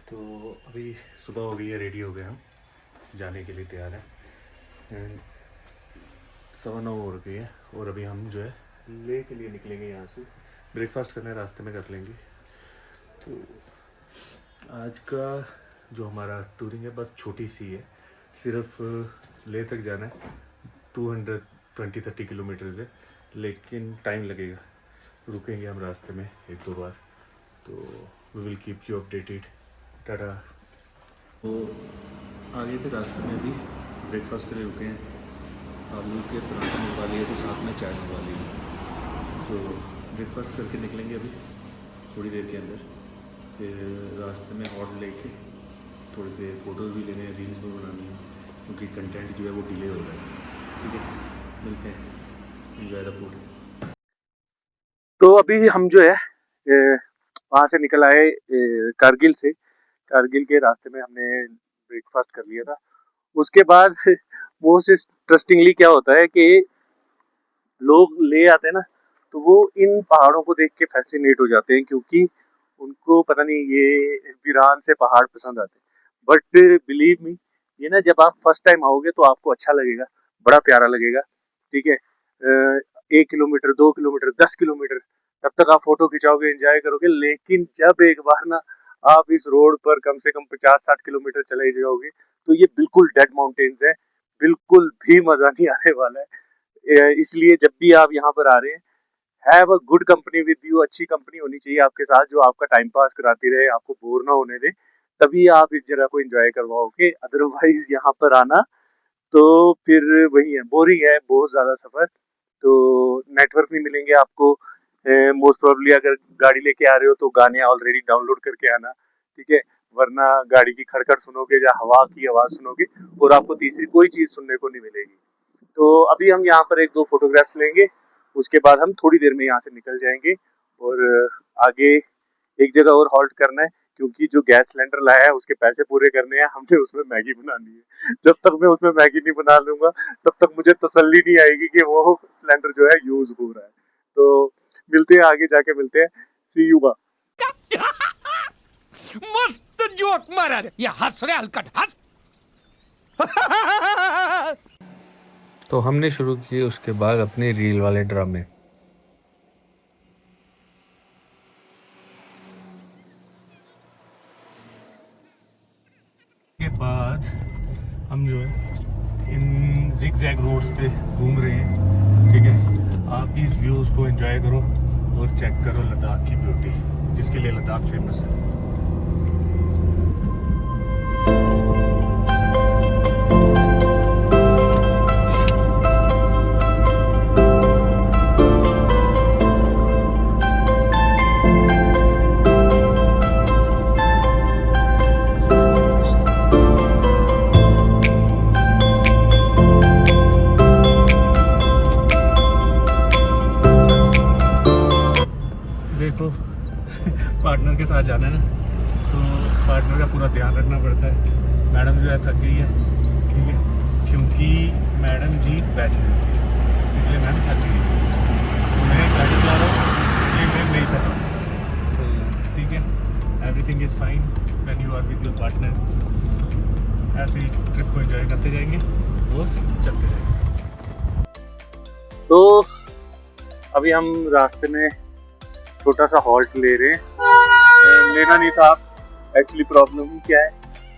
तो अभी सुबह हो गई है, रेडी हो गए हम जाने के लिए तैयार हैं। एंड 9:15 हो गई है और अभी हम जो है ले के लिए निकलेंगे यहाँ से। ब्रेकफास्ट करने रास्ते में कर लेंगे। तो आज का जो हमारा टूरिंग है बस छोटी सी है, सिर्फ ले तक जाना है। 220-30 किलोमीटर है, लेकिन टाइम लगेगा। रुकेंगे हम रास्ते में एक दो बार, तो we will keep you updated. Tata. तो आगे थे रास्ते में, अभी ब्रेकफास्ट के लिए रुके हैं। आलू के पराठे मंगवा लिए, तो साथ में चाय मंगवा ली। तो ब्रेकफास्ट करके निकलेंगे अभी थोड़ी देर के अंदर। फिर रास्ते में हॉट लेके थोड़े से फ़ोटोज़ भी लेने हैं, रील्स भी बनानी है, क्योंकि कंटेंट जो है वो डिले हो रहा है। ठीक है, मिलते हैं। Enjoy the food. तो अभी हम जो है वहाँ से निकल आए कारगिल से। कारगिल के रास्ते में हमने ब्रेकफास्ट कर लिया था। उसके बाद मोस्ट इंटरेस्टिंगली क्या होता है कि लोग ले आते हैं ना, तो वो इन पहाड़ों को देख के फैसिनेट हो जाते हैं, क्योंकि उनको पता नहीं ये वीरान से पहाड़ पसंद आते हैं। बट बिलीव मी, ये ना जब आप फर्स्ट टाइम आओगे तो आपको अच्छा लगेगा, बड़ा प्यारा लगेगा। ठीक है, 1 किलोमीटर 2 किलोमीटर 10 किलोमीटर तब तक आप फोटो खिंचाओगे, एंजॉय करोगे। लेकिन जब एक बार ना आप इस रोड पर कम से कम 50-60 किलोमीटर चले जाओगे, तो ये बिल्कुल डेड माउंटेन्स है, बिल्कुल भी मजा नहीं आने वाला है। इसलिए जब भी आप यहाँ पर आ रहे हैं, have a good company with you. अच्छी कंपनी होनी चाहिए आपके साथ, जो आपका टाइम पास कराती रहे, आपको बोर ना होने दे। तभी आप इस जगह को एंजॉय करवाओगे। अदरवाइज यहाँ पर आना तो फिर वही है, बोरिंग है बहुत ज्यादा सफर। तो नेटवर्क नहीं मिलेंगे आपको। मोस्ट प्रोबेबली अगर गाड़ी लेके आ रहे हो तो गाने ऑलरेडी डाउनलोड करके आना। ठीक है, वरना गाड़ी की खड़खड़ सुनोगे या हवा की आवाज सुनोगे, और आपको तीसरी कोई चीज सुनने को नहीं मिलेगी। तो अभी हम यहाँ पर एक दो फोटोग्राफ्स लेंगे, उसके बाद हम थोड़ी देर में यहाँ से निकल जाएंगे। और आगे एक जगह और हॉल्ट करना है, क्योंकि जो गैस सिलेंडर लाया है उसके पैसे पूरे करने हैं हमने, उसमें मैगी बनानी है। जब तक मैं उसमें मैगी नहीं बना लूंगा, तब तक मुझे तसल्ली नहीं आएगी कि वो सिलेंडर जो है यूज हो रहा है। तो मिलते हैं, आगे जाके मिलते हैं। सी यू बा। मस्त जोक मारा रे, ये हंस रे हलकट हंस। तो हमने शुरू किए उसके बाद अपने रील वाले ड्रामे। के बाद हम जो है इन जिग-जैग रोड्स पे घूम रहे हैं। ठीक है, आप इस व्यूज़ को एंजॉय करो और चेक करो लद्दाख की ब्यूटी, जिसके लिए लद्दाख फेमस है। देखो पार्टनर के साथ जाना है ना, तो पार्टनर का पूरा ध्यान रखना पड़ता है। मैडम जो है थक गई है, ठीक है, क्योंकि मैडम जी बैठी हुई थी, इसलिए मैम थक गई। मैं गाड़ी चला रहा हूँ, इसलिए मैं नहीं थका। तो ठीक है, everything is fine when you are with your partner. ऐसे ही ट्रिप को एंजॉय करते जाएंगे और चलते जाएंगे। तो अभी हम रास्ते में छोटा सा हॉल्ट ले रहे हैं। लेना नहीं था। एक्चुअली प्रॉब्लम क्या है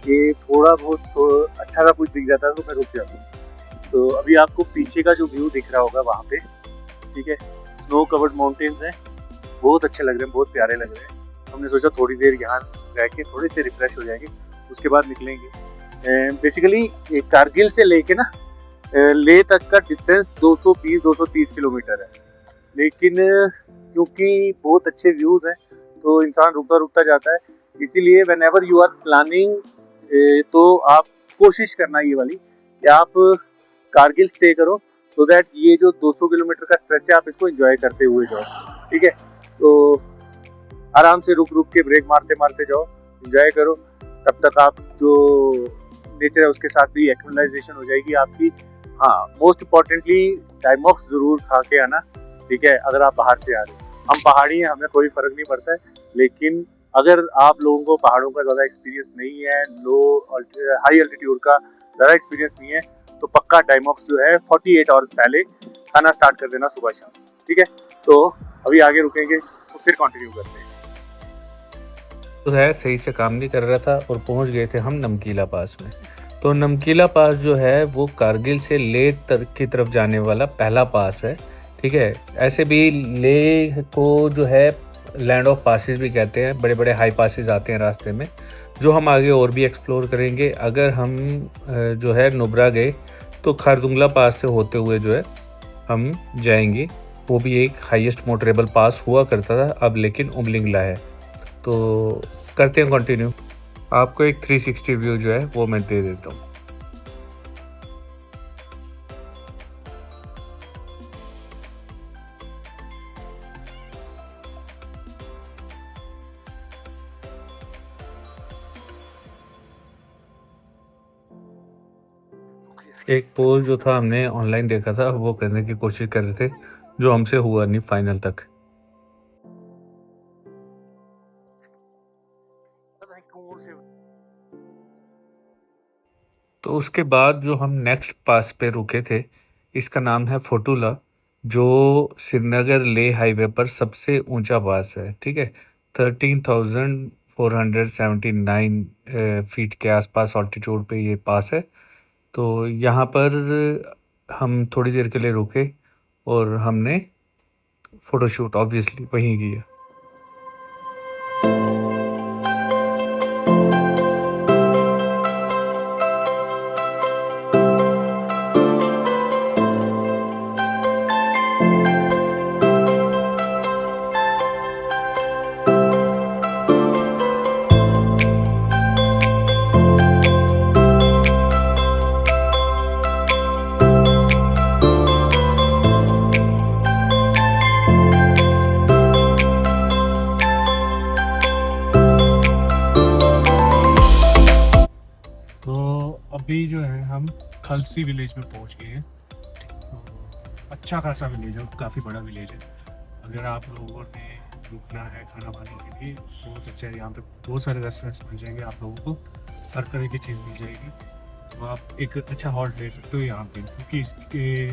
कि थोड़ा बहुत तो अच्छा सा कुछ दिख जाता है तो मैं रुक जाता हूँ। तो अभी आपको पीछे का जो व्यू दिख रहा होगा वहाँ पे, ठीक है, स्नो कवर्ड माउंटेन्स हैं, बहुत अच्छे लग रहे हैं, बहुत प्यारे लग रहे हैं। हमने सोचा थोड़ी देर यहाँ रह के थोड़े से रिफ्रेश हो जाएंगे, उसके बाद निकलेंगे। बेसिकली कारगिल से लेके ना ले तक का डिस्टेंस 220-230 किलोमीटर है, लेकिन क्योंकि बहुत अच्छे व्यूज हैं तो इंसान रुकता रुकता जाता है। इसीलिए whenever you are planning, तो आप कोशिश करना ये वाली कि आप कारगिल स्टे करो, सो दैट ये जो 200 किलोमीटर का स्ट्रेच है आप इसको एंजॉय करते हुए जाओ। ठीक है, तो आराम से रुक रुक के ब्रेक मारते मारते जाओ, एंजॉय करो। तब तक आप जो नेचर है उसके साथ भी एक्टिवाइजेशन हो जाएगी आपकी। हाँ, मोस्ट इम्पोर्टेंटली टाइमॉक्स जरूर खा के आना। ठीक है, अगर आप बाहर से आ रहे हो, हम पहाड़ी हैं, हमें कोई फर्क नहीं पड़ता है, लेकिन अगर आप लोगों को पहाड़ों का ज़्यादा एक्सपीरियंस नहीं है, हाई अल्टीट्यूड का ज़्यादा एक्सपीरियंस नहीं है, तो पक्का डायमॉक्स जो है 48 आवर्स पहले खाना स्टार्ट कर देना सुबह शाम। ठीक है, तो अभी आगे रुकेंगे तो फिर कंटिन्यू करते हैं। तो है सही से काम नहीं कर रहा था और पहुंच गए थे हम नमकीला पास में। तो नमकीला पास जो है वो कारगिल से लेह की तरफ जाने वाला पहला पास है। ठीक है, ऐसे भी लेह को जो है लैंड ऑफ पासिस भी कहते हैं, बड़े बड़े हाई पासिस आते हैं रास्ते में, जो हम आगे और भी एक्सप्लोर करेंगे। अगर हम जो है नुब्रा गए तो खारदुंगला पास से होते हुए जो है हम जाएंगे। वो भी एक हाईएस्ट मोटरेबल पास हुआ करता था, अब लेकिन उमलिंगला है। तो करते हैं कंटिन्यू। आपको एक 360 व्यू जो है वो मैं दे देता हूँ। एक पोल जो था हमने ऑनलाइन देखा था, वो करने की कोशिश कर रहे थे, जो हमसे हुआ नहीं फाइनल तक। तो उसके बाद जो हम नेक्स्ट पास पे रुके थे, इसका नाम है फोटुला, जो श्रीनगर ले हाईवे पर सबसे ऊंचा पास है। ठीक है, 13,479 फीट के आसपास ऑल्टीट्यूड पे ये पास है। तो यहाँ पर हम थोड़ी देर के लिए रुके और हमने फ़ोटोशूट ऑब्वियसली वहीं किया। अभी जो है हम खलसी विलेज में पहुंच गए हैं। तो अच्छा खासा विलेज है, काफ़ी बड़ा विलेज है। अगर आप लोगों ने रुकना है खाना खाने के लिए, बहुत अच्छा है। यहाँ पे बहुत सारे रेस्टोरेंट्स मिल जाएंगे, आप लोगों को हर तरह की चीज़ मिल जाएगी। तो आप एक अच्छा हॉल्ट ले सकते हो यहाँ पे, क्योंकि इसके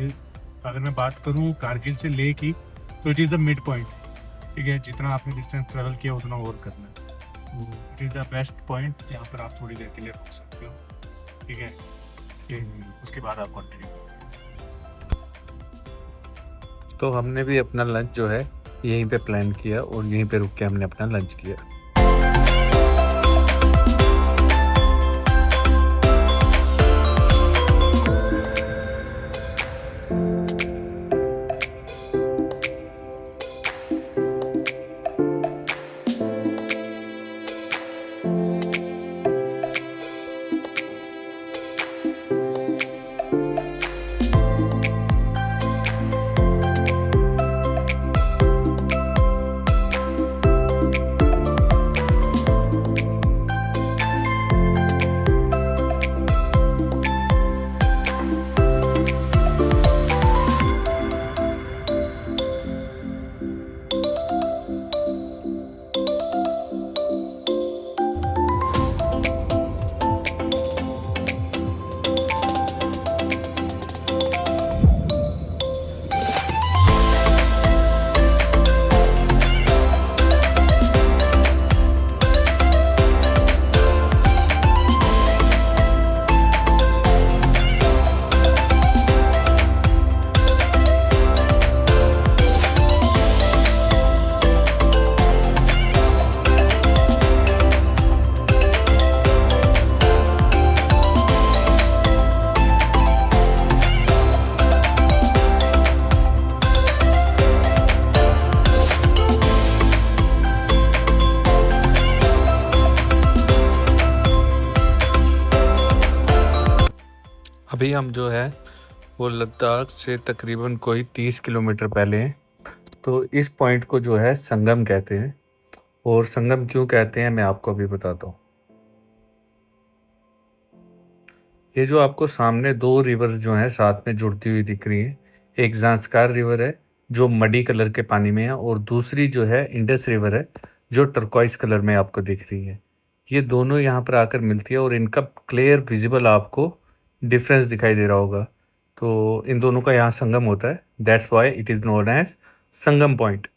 अगर मैं बात करूँ कारगिल से ले की, तो it is the mid point. ठीक है, जितना आपने डिस्टेंस ट्रेवल किया उतना और करना है। It is the best point जहाँ पर आप थोड़ी देर के लिए रुक सकते हो। ठीक है, उसके बाद आप कंटिन्यू। तो हमने भी अपना लंच जो है यहीं पे प्लान किया और यहीं पे रुक के हमने अपना लंच किया। अभी हम जो है वो लद्दाख से तकरीबन कोई 30 किलोमीटर पहले हैं। तो इस पॉइंट को जो है संगम कहते हैं, और संगम क्यों कहते हैं मैं आपको अभी बताता हूँ। ये जो आपको सामने दो रिवर जो हैं साथ में जुड़ती हुई दिख रही हैं, एक ज़ांस्कार रिवर है जो मडी कलर के पानी में है, और दूसरी जो है इंडस रिवर है जो टर्कॉइस कलर में आपको दिख रही है, ये दोनों यहाँ पर आकर मिलती है और इनका क्लियर विजिबल आपको डिफरेंस दिखाई दे रहा होगा। तो इन दोनों का यहाँ संगम होता है, that's why it is known as Sangam point.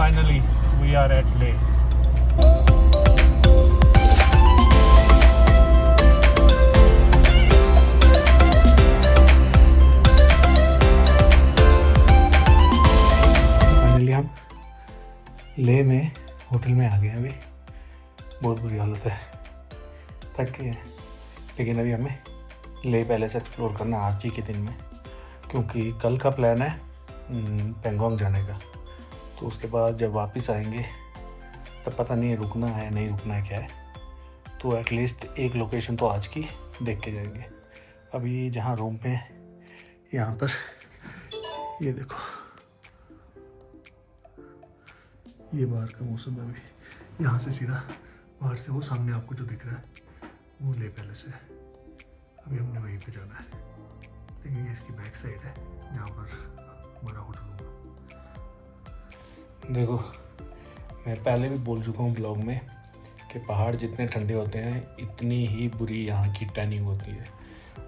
Finally, we are at Leh. फाइनली हम लेह में होटल में आ गए। अभी बहुत बुरी हालत है, थक गए हैं, लेकिन अभी हमें लेह पैलेस एक्सप्लोर करना आज ही के दिन में, क्योंकि कल का प्लान है पेंगोंग जाने का। तो उसके बाद जब वापस आएंगे तब पता नहीं रुकना है नहीं रुकना है क्या है, तो एटलीस्ट एक लोकेशन तो आज की देख के जाएंगे। अभी जहाँ रूम पे यहाँ पर ये देखो, ये बाहर का मौसम है। अभी यहाँ से सीधा बाहर से वो सामने आपको जो दिख रहा है वो लेह पैलेस है। अभी हमने वहीं पे जाना है, लेकिन ये इसकी बैक साइड है जहाँ पर हमारा होटल होगा। देखो, मैं पहले भी बोल चुका हूँ ब्लॉग में कि पहाड़ जितने ठंडे होते हैं इतनी ही बुरी यहाँ की टैनिंग होती है।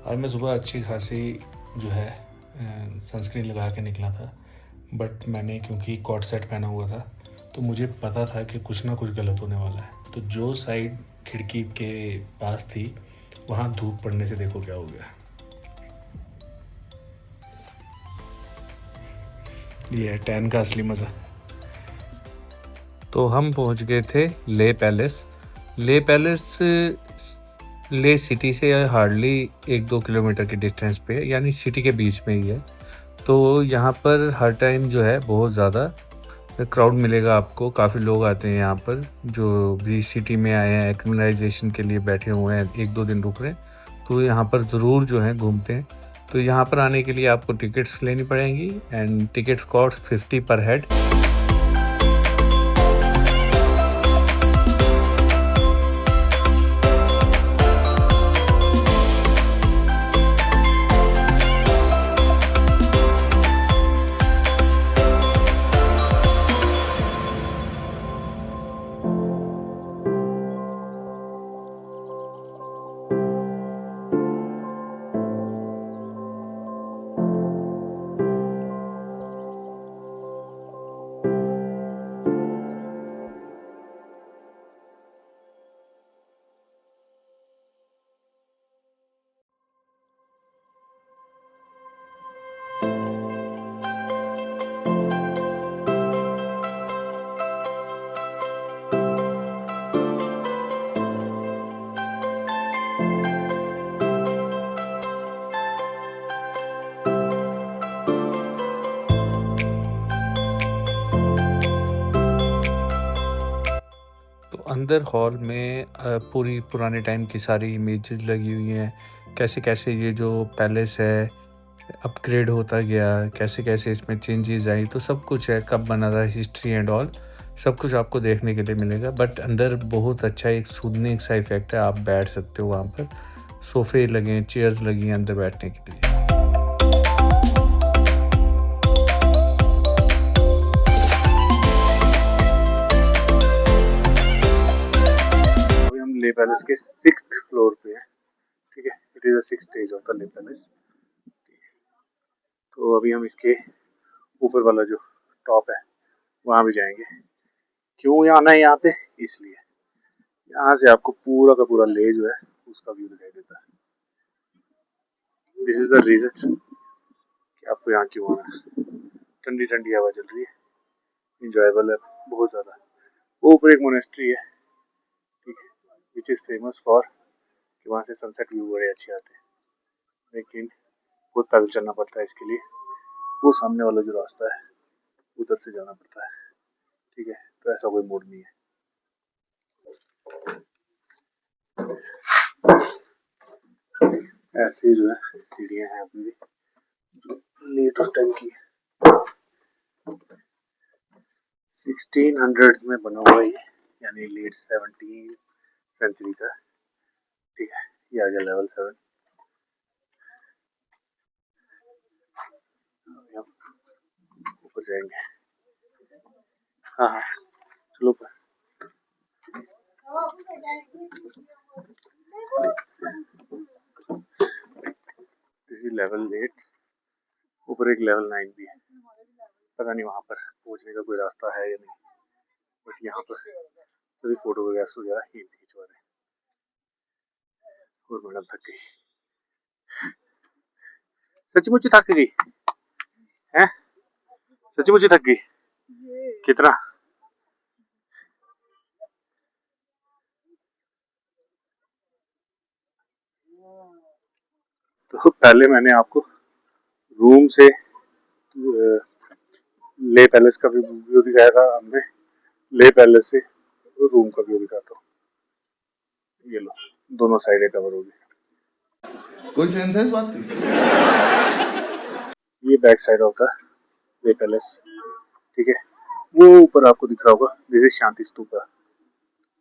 और मैं सुबह अच्छी खासी जो है सनस्क्रीन लगा के निकला था, बट मैंने क्योंकि कॉट सेट पहना हुआ था तो मुझे पता था कि कुछ ना कुछ गलत होने वाला है। तो जो साइड खिड़की के पास थी वहाँ धूप पड़ने से देखो क्या हो गया। ये है टैन का असली मज़ा। तो हम पहुंच गए थे Leh palace. Leh palace Leh city से हार्डली 1-2 किलोमीटर के डिस्टेंस पे है, यानी सिटी के बीच में ही है। तो यहाँ पर हर टाइम जो है बहुत ज़्यादा क्राउड मिलेगा आपको। काफ़ी लोग आते हैं यहाँ पर जो भी सिटी में आए हैं, एक्लिमेटाइजेशन के लिए बैठे हुए हैं, 1-2 दिन रुक रहे हैं, तो यहाँ पर ज़रूर जो है घूमते हैं। तो यहाँ पर आने के लिए आपको टिकट्स लेनी पड़ेंगी एंड टिकट्स कॉस्ट 50 पर हेड। अंदर हॉल में पूरी पुराने टाइम की सारी इमेजेस लगी हुई हैं, कैसे कैसे ये जो पैलेस है अपग्रेड होता गया, कैसे कैसे इसमें चेंजेस आई, तो सब कुछ है, कब बना था, हिस्ट्री एंड ऑल सब कुछ आपको देखने के लिए मिलेगा। बट अंदर बहुत अच्छा एक सूदनिंग सा इफेक्ट है, आप बैठ सकते हो वहाँ पर, सोफे लगे हैं, चेयर्स लगी हैं अंदर बैठने के लिए। लेह पैलेस के 6th फ्लोर पे है, ठीक है। It is a 6th stage of the Leh palace. तो अभी हम इसके ऊपर वाला जो टॉप है वहाँ भी जाएंगे। क्यों यहाँ आना है यहाँ पे, इसलिए यहाँ से आपको पूरा का पूरा लेह जो है उसका व्यू दिखाई देता है। दिस इज द रीजन कि आपको यहाँ क्यों आना है। ठंडी ठंडी हवा चल रही है, इंजॉयबल है बहुत ज़्यादा। वो ऊपर एक मोनेस्ट्री है, ठीक है, विच इज़ फेमस फॉर कि वहाँ से सनसेट व्यू बड़े अच्छे आते हैं, लेकिन बहुत पैदल चलना पड़ता है इसके लिए। वो सामने वाला जो रास्ता है उधर से जाना पड़ता है, ठीक है। तो ऐसा कोई मोड़ नहीं है। ऐसी जो है सीढ़ियाँ हैं अभी भी, लेट उस टाइम की 1600s में बना हुआ है, यानी लेट 17th सेंचुरी का, ठीक है। ये आ गया लेवल 7। ऊपर जाएंगे, हाँ हाँ चलो ऊपर। लेवल 8, ऊपर एक लेवल 9 भी है। पता नहीं वहाँ पर पहुँचने का कोई रास्ता है या नहीं, बट यहाँ पर सभी फोटो वगैरह यहीं खिंचवा रहे हैं। और मैडम थक गई, सच्ची थक गई है, सच्ची थक गई। कितना? तो पहले मैंने आपको रूम से ले पैलेस का भी व्यू दिखाया था, हमने ले पैलेस से रूम का व्यू दिखाता हूँ। ये लो, दोनों साइडें कवर होगी। कोई सेंस है इस बात की? ये बैक साइड होता है ले पैलेस, ठीक है। वो ऊपर आपको दिख रहा होगा, दिस इज शांति स्तूपा,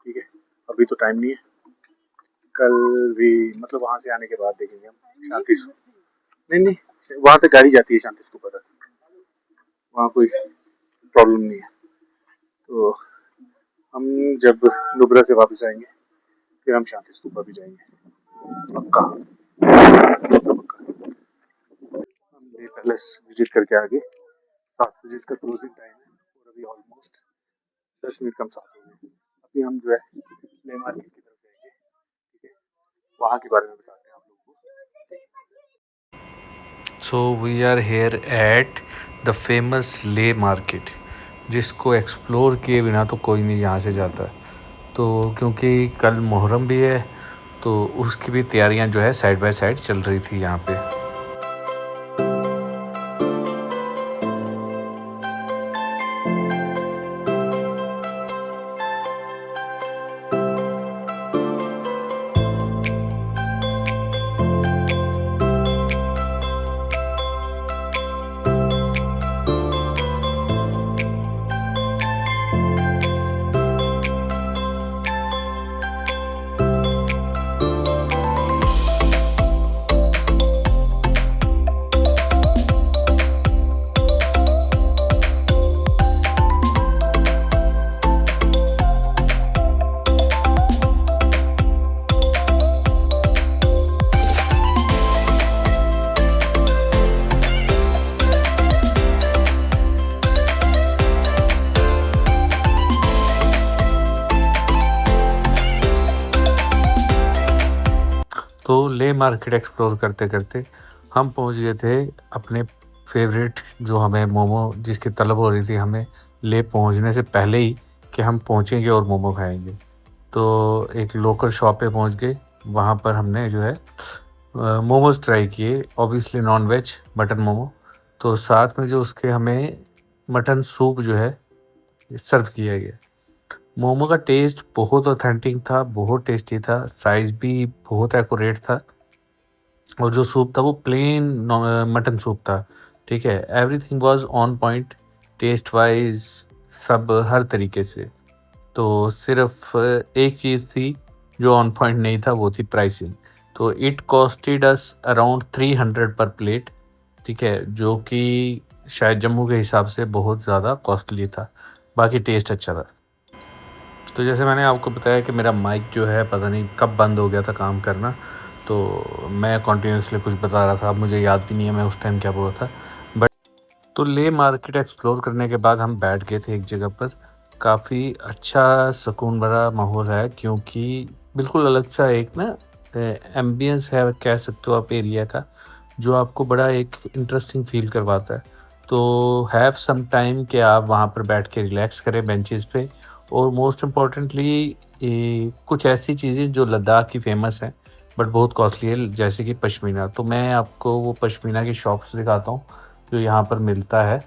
ठीक है। अभी तो टाइम नहीं है, कल भी मतलब वहां से आने के बाद देखेंगे हम शांति स्तूपा। नहीं, वहां तक गाड़ी जाती है शांति स्तूपा तक, वहाँ कोई प्रॉब्लम नहीं है। तो हम जब नुब्रा से वापस आएंगे फिर हम शांति स्तूपा भी जाएंगे, पक्का पक्का। हम ले पैलेस विजिट करके आगे 7 बजे इसका क्लोजिंग टाइम है, और अभी ऑलमोस्ट 10 मिनट कम 7 हो गए। अभी हम जो है ले मार्केट की तरफ जाएंगे, ठीक है, वहाँ के बारे में बताते हैं आप लोगों को। So we are here at the famous Leh market, जिसको एक्सप्लोर किए बिना तो कोई नहीं यहाँ से जाता। तो क्योंकि कल मुहर्रम भी है तो उसकी भी तैयारियाँ जो है साइड बाय साइड चल रही थी यहाँ पे। तो ले मार्केट एक्सप्लोर करते करते हम पहुंच गए थे अपने फेवरेट, जो हमें मोमो जिसकी तलब हो रही थी हमें ले पहुंचने से पहले ही कि हम पहुंचेंगे और मोमो खाएंगे। तो एक लोकल शॉप पे पहुंच गए, वहाँ पर हमने जो है मोमोज ट्राई किए, obviously non veg mutton momo. तो साथ में जो उसके हमें मटन सूप जो है सर्व किया गया। मोमो का टेस्ट बहुत ऑथेंटिक था, बहुत टेस्टी था, साइज़ भी बहुत एक्यूरेट था, और जो सूप था वो प्लेन मटन सूप था, ठीक है। Everything was on point, taste wise सब हर तरीके से। तो सिर्फ एक चीज़ थी जो ऑन पॉइंट नहीं था, वो थी प्राइसिंग। तो इट कॉस्टेड अस अराउंड 300 पर प्लेट, ठीक है, जो कि शायद जम्मू के हिसाब से बहुत ज़्यादा कॉस्टली था। बाकी टेस्ट अच्छा था। तो जैसे मैंने आपको बताया कि मेरा माइक जो है पता नहीं कब बंद हो गया था काम करना, तो मैं कॉन्टीन्यूसली कुछ बता रहा था, अब मुझे याद भी नहीं है मैं उस टाइम क्या बोल रहा था। बट तो ले मार्केट एक्सप्लोर करने के बाद हम बैठ गए थे एक जगह पर। काफ़ी अच्छा सुकून भरा माहौल है, क्योंकि बिल्कुल अलग सा एक ना एम्बियंस है कह सकते हो आप एरिया का, जो आपको बड़ा एक इंटरेस्टिंग फील करवाता है। तो हैव सम टाइम कि आप वहाँ पर बैठ के रिलैक्स करें बेंचेस पे और मोस्ट इम्पॉर्टेंटली कुछ ऐसी चीज़ें जो लद्दाख की फ़ेमस हैं बट बहुत कॉस्टली है, जैसे कि पश्मीना। तो मैं आपको वो पश्मीना की शॉप्स दिखाता हूँ जो यहाँ पर मिलता है।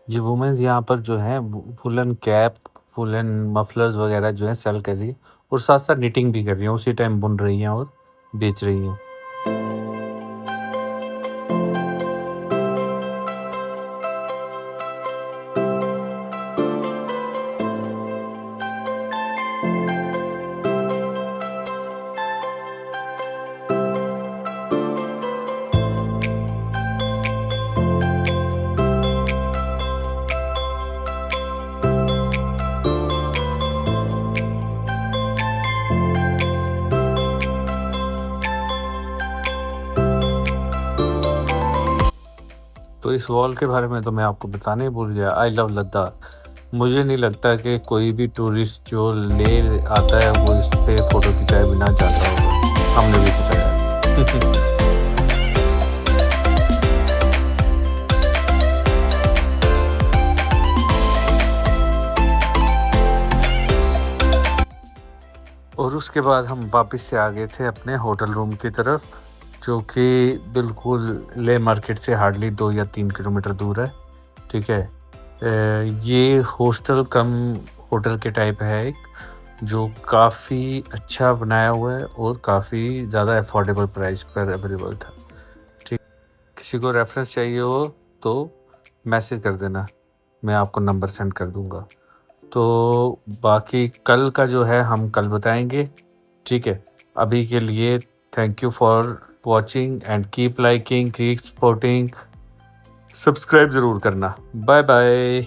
ये वुमेन्स यहाँ पर जो है वुलन कैप, वुलन मफलर्स वगैरह जो है सेल कर रही है और साथ साथ निटिंग भी कर रही है, उसी टाइम बुन रही हैं और बेच रही हैं। तो इस वॉल के बारे में तो मैं आपको बताने ही भूल गया, आई लव लद्दाख। मुझे नहीं लगता कि कोई भी टूरिस्ट जो ले आता है वो इस पे फ़ोटो खिंचाए बिना जाता होगा। हमने भी खिंचाया। और उसके बाद हम वापस से आ गए थे अपने होटल रूम की तरफ, जो कि बिल्कुल ले मार्केट से हार्डली 2 या 3 किलोमीटर दूर है। ठीक है, ये हॉस्टल कम होटल के टाइप है एक, जो काफ़ी अच्छा बनाया हुआ है और काफ़ी ज़्यादा अफोर्डेबल प्राइस पर अवेलेबल था। ठीक, किसी को रेफरेंस चाहिए हो तो मैसेज कर देना, मैं आपको नंबर सेंड कर दूंगा। तो बाकी कल का जो है हम कल बताएंगे। ठीक है, अभी के लिए thank you for watching and keep liking, keep supporting, subscribe ज़रूर करना। Bye bye.